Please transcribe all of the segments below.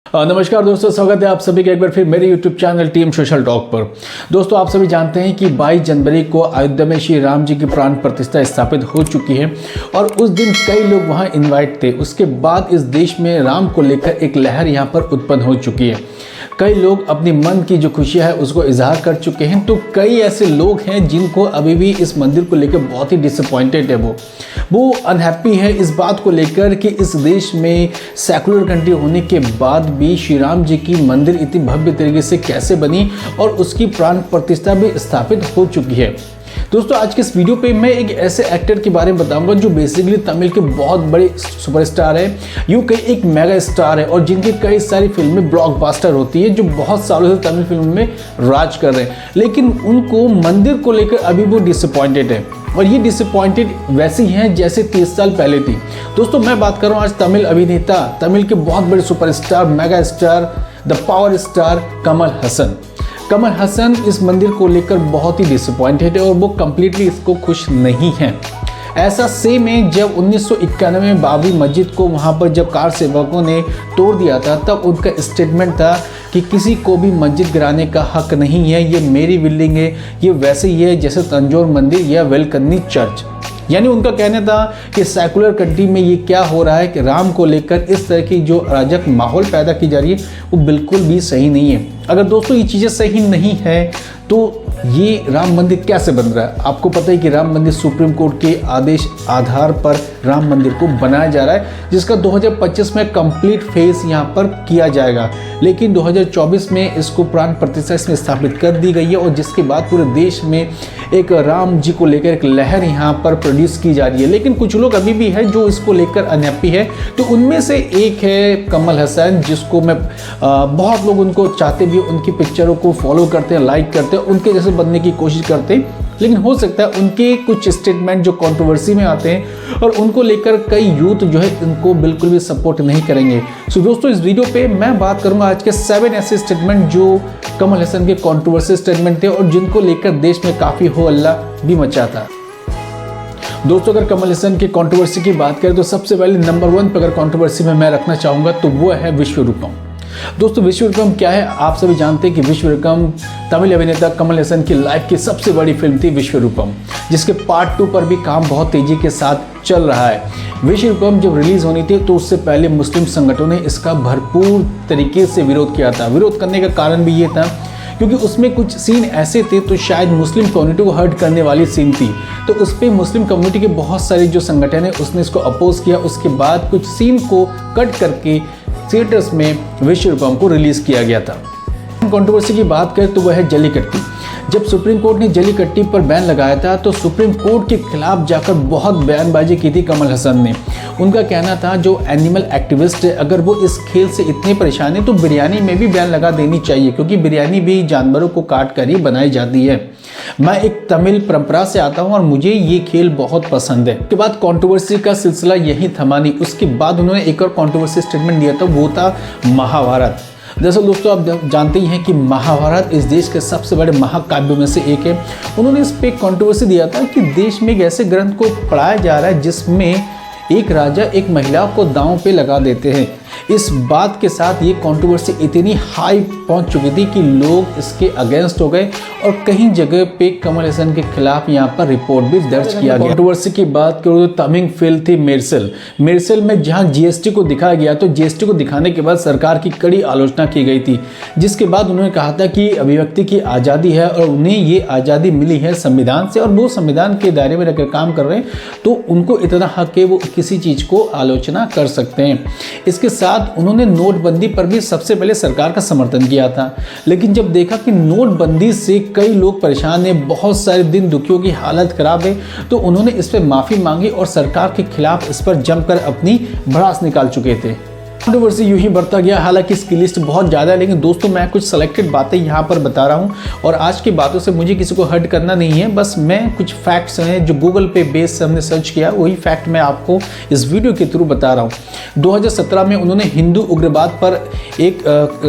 नमस्कार दोस्तों, स्वागत है आप सभी का एक बार फिर मेरे YouTube channel team social talk पर। दोस्तों, आप सभी जानते हैं कि 22 जनवरी को अयोध्या में श्री राम जी की प्राण प्रतिष्ठा स्थापित हो चुकी है और उस दिन कई लोग वहां इनवाइट थे। उसके बाद इस देश में राम को लेकर एक लहर यहां पर उत्पन्न हो चुकी है। कई लोग अपनी मन की जो खुशियां है उसको इजहार कर चुके हैं, तो कई ऐसे लोग हैं जिनको अभी भी इस मंदिर को लेकर बहुत ही डिसअपॉइंटेड है। वो अनहैप्पी है इस बात को लेकर कि इस देश में सेकुलर कंट्री होने के बाद भी श्री राम जी की मंदिर इतनी भव्य तरीके से कैसे बनी और उसकी प्राण प्रतिष्ठा भी स्थापित हो चुकी है। दोस्तों, आज के इस वीडियो पे मैं एक ऐसे एक्टर के बारे में बताऊंगा जो बेसिकली तमिल के बहुत बड़े सुपरस्टार है, यूं कई एक मेगा स्टार है और जिनकी कई सारी फिल्में ब्लॉकबस्टर होती है, जो बहुत सालों से तमिल फिल्म में राज कर रहे हैं, लेकिन उनको मंदिर को लेकर अभी वो डिसअपॉइंटेड है और ये डिसअपॉइंटेड वैसी हैं जैसे 30 साल पहले थी। दोस्तों, मैं बात कर रहा हूँ आज तमिल अभिनेता, तमिल के बहुत बड़े superstar, mega star, the power star Kamal Haasan. Kamal Haasan इस मंदिर को लेकर बहुत ही डिसअपॉइंटेड है और वो कंप्लीटली इसको खुश नहीं है। ऐसा सेम है जब 1991 में बाबरी मस्जिद को वहाँ पर जब कार सेवकों ने तोड़ दिया था, तब उनका स्टेटमेंट था कि किसी को भी मस्जिद गिराने का हक नहीं है, ये मेरी बिल्डिंग है, ये वैसे ही है जैसे तंजौर मंदिर या वेलकन्नी चर्च। यानी उनका कहना था कि सेकुलर कंट्री में ये क्या हो रहा है कि राम को लेकर इस तरह की जो अराजक माहौल पैदा की जा रही है वो बिल्कुल भी सही नहीं है। अगर दोस्तों ये चीज़ें सही नहीं है तो ये राम मंदिर कैसे बन रहा है? आपको पता है कि राम मंदिर सुप्रीम कोर्ट के आदेश आधार पर राम मंदिर को बनाया जा रहा है, जिसका 2025 में कंप्लीट फेस यहाँ पर किया जाएगा, लेकिन 2024 में इसको प्राण प्रतिष्ठा इसमें स्थापित कर दी गई है और जिसके बाद पूरे देश में एक राम जी को लेकर एक लहर यहाँ पर प्रोड्यूस की जा रही है। लेकिन कुछ लोग अभी भी है जो इसको लेकर अनहैप्पी है, तो उनमें से एक है कमल हसन, जिसको मैं बहुत लोग उनको चाहते भी, उनकी पिक्चरों को फॉलो करते हैं, लाइक करते हैं, उनके जैसे बनने की कोशिश करते हैं, लेकिन हो सकता है उनके कुछ स्टेटमेंट जो कंट्रोवर्सी में आते हैं और उनको लेकर कई यूथ जो है इनको बिल्कुल भी सपोर्ट नहीं करेंगे। सो दोस्तों, इस वीडियो पे मैं बात करूंगा आज के 7 ऐसे स्टेटमेंट जो कमल हसन के कंट्रोवर्सी स्टेटमेंट थे और जिनको लेकर देश में काफ़ी हो हल्ला भी मचा था। दोस्तों, अगर कमल हसन की कंट्रोवर्सी की बात करें तो सबसे पहले नंबर 1 पर अगर कंट्रोवर्सी में मैं रखना चाहूँगा तो वो है विश्वरूपम। दोस्तों, विश्वरूपम क्या है? आप सभी जानते हैं कि विश्वरूपम तमिल अभिनेता कमल हसन की लाइफ की सबसे बड़ी फिल्म थी विश्वरूपम, जिसके पार्ट 2 पर भी काम बहुत तेजी के साथ चल रहा है। विश्वरूपम जब रिलीज होनी थी तो उससे पहले मुस्लिम संगठनों ने इसका भरपूर तरीके से विरोध किया था। विरोध करने का कारण भी ये था क्योंकि उसमें कुछ सीन ऐसे थे तो शायद मुस्लिम कम्युनिटी को हर्ट करने वाली सीन थी, तो उस पर मुस्लिम कम्युनिटी के बहुत सारे जो संगठन है उसने इसको अपोज किया। उसके बाद कुछ सीन को कट करके थिएटर्स में विश्वरूपम को रिलीज किया गया था। कंट्रोवर्सी की बात करें तो वह है जल्लीकट्टी। जब सुप्रीम कोर्ट ने जल्लीकट्टी पर बैन लगाया था तो सुप्रीम कोर्ट के खिलाफ जाकर बहुत बयानबाजी की थी कमल हसन ने। उनका कहना था जो एनिमल एक्टिविस्ट है, अगर वो इस खेल से इतने परेशान है तो बिरयानी में भी बैन लगा देनी चाहिए, क्योंकि बिरयानी भी जानवरों को काट कर ही बनाई जाती है। मैं एक तमिल परंपरा से आता हूं और मुझे ये खेल बहुत पसंद है। उसके बाद कंट्रोवर्सी का सिलसिला यही थमा नहीं। उसके बाद उन्होंने एक और कंट्रोवर्सी स्टेटमेंट दिया था, वो था महाभारत। दरअसल दोस्तों, आप जानते ही हैं कि महाभारत इस देश के सबसे बड़े महाकाव्यों में से एक है। उन्होंने इस पे कंट्रोवर्सी दिया था कि देश में एक ऐसे ग्रंथ को पढ़ाया जा रहा है जिसमें एक राजा एक महिला को दांव पे लगा देते हैं। इस बात के साथ ये कंट्रोवर्सी इतनी हाई पहुंच चुकी थी कि लोग इसके अगेंस्ट हो गए और कहीं जगह पे कमल हसन के खिलाफ यहाँ पर रिपोर्ट भी दर्ज किया गया। कंट्रोवर्सी की बात करूँ तो तमिंग फिल्म थी मेरसेल। मेरसेल में जहाँ जीएसटी को दिखाया गया तो जीएसटी को दिखाने के बाद सरकार की कड़ी आलोचना की गई थी, जिसके बाद उन्होंने कहा था कि अभिव्यक्ति की आज़ादी है और उन्हें ये आज़ादी मिली है संविधान से और वो संविधान के दायरे में रहकर काम कर रहे हैं, तो उनको इतना हक है वो किसी चीज़ को आलोचना कर सकते हैं। इसके साथ उन्होंने नोटबंदी पर भी सबसे पहले सरकार का समर्थन किया था, लेकिन जब देखा कि नोटबंदी से कई लोग परेशान हैं, बहुत सारे दिन दुखियों की हालत खराब है, तो उन्होंने इस पर माफ़ी मांगी और सरकार के खिलाफ इस पर जमकर अपनी भड़ास निकाल चुके थे। कंट्रोवर्सी यूं ही बढ़ता गया। हालांकि इसकी लिस्ट बहुत ज़्यादा है, लेकिन दोस्तों मैं कुछ सेलेक्टेड बातें यहाँ पर बता रहा हूँ और आज की बातों से मुझे किसी को हर्ट करना नहीं है। बस मैं कुछ फैक्ट्स हैं जो गूगल पे बेस से हमने सर्च किया, वही फैक्ट मैं आपको इस वीडियो के थ्रू बता रहा हूँ। 2017 में उन्होंने हिंदू उग्रवाद पर एक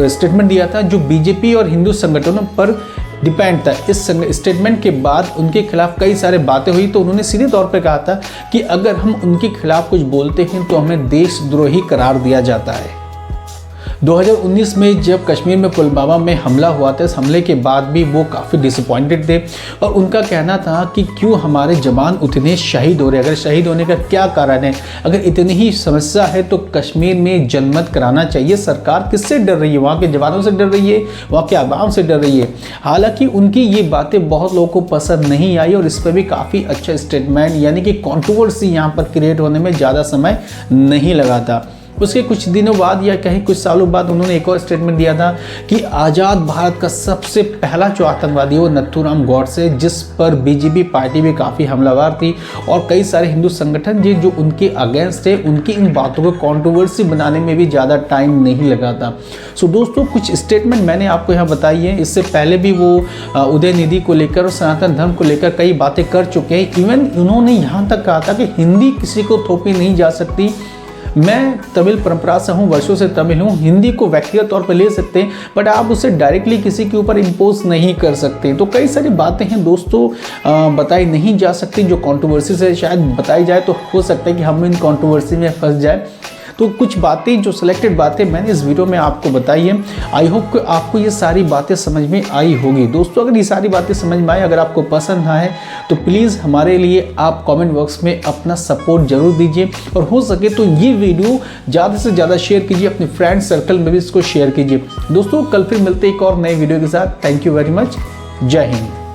स्टेटमेंट दिया था जो बीजेपी और हिंदू संगठनों पर डिपेंड था। इस स्टेटमेंट के बाद उनके खिलाफ कई सारे बातें हुई, तो उन्होंने सीधे तौर पर कहा था कि अगर हम उनके खिलाफ कुछ बोलते हैं तो हमें देशद्रोही करार दिया जाता है। 2019 में जब कश्मीर में पुलवामा में हमला हुआ था, इस हमले के बाद भी वो काफ़ी डिसअपॉइंटेड थे और उनका कहना था कि क्यों हमारे जवान उतने शहीद हो रहे हैं, अगर शहीद होने का क्या कारण है, अगर इतनी ही समस्या है तो कश्मीर में जनमत कराना चाहिए। सरकार किससे डर रही है? वहाँ के जवानों से डर रही है, वहाँ के आवाम से डर रही है। हालांकि उनकी ये बातें बहुत लोगों को पसंद नहीं आई और इस पर भी काफ़ी अच्छा स्टेटमेंट यानी कि कंट्रोवर्सी यहाँ पर क्रिएट होने में ज़्यादा समय नहीं लगा था। उसके कुछ दिनों बाद या कहीं कुछ सालों बाद उन्होंने एक और स्टेटमेंट दिया था कि आज़ाद भारत का सबसे पहला जो आतंकवादी वो नथुराम गॉडसे, जिस पर बीजेपी पार्टी भी काफ़ी हमलावर थी और कई सारे हिंदू संगठन जो उनके अगेंस्ट थे, उनकी इन बातों को कंट्रोवर्सी बनाने में भी ज़्यादा टाइम नहीं लगा था। सो दोस्तों, कुछ स्टेटमेंट मैंने आपको यहाँ बताई है। इससे पहले भी वो उदयनिधि को लेकर और सनातन धर्म को लेकर कई बातें कर चुके हैं। इवन उन्होंने यहाँ तक कहा था कि हिंदी किसी को थोपी नहीं जा सकती। मैं तमिल परंपरा से हूँ, वर्षों से तमिल हूँ, हिंदी को व्यक्तिगत तौर पर ले सकते हैं बट आप उसे डायरेक्टली किसी के ऊपर इम्पोज नहीं कर सकते। तो कई सारी बातें हैं दोस्तों बताई नहीं जा सकती, जो कंट्रोवर्सी से शायद बताई जाए तो हो सकता है कि हम इन कंट्रोवर्सी में फंस जाए। तो कुछ बातें, जो सिलेक्टेड बातें मैंने इस वीडियो में आपको बताई है, आई होप कि आपको ये सारी बातें समझ में आई होगी। दोस्तों, अगर ये सारी बातें समझ में आए, अगर आपको पसंद आए तो प्लीज़ हमारे लिए आप कमेंट बॉक्स में अपना सपोर्ट जरूर दीजिए और हो सके तो ये वीडियो ज़्यादा से ज़्यादा शेयर कीजिए, अपने फ्रेंड सर्कल में भी इसको शेयर कीजिए। दोस्तों, कल फिर मिलते एक और नए वीडियो के साथ। Thank you very much. जय हिंद।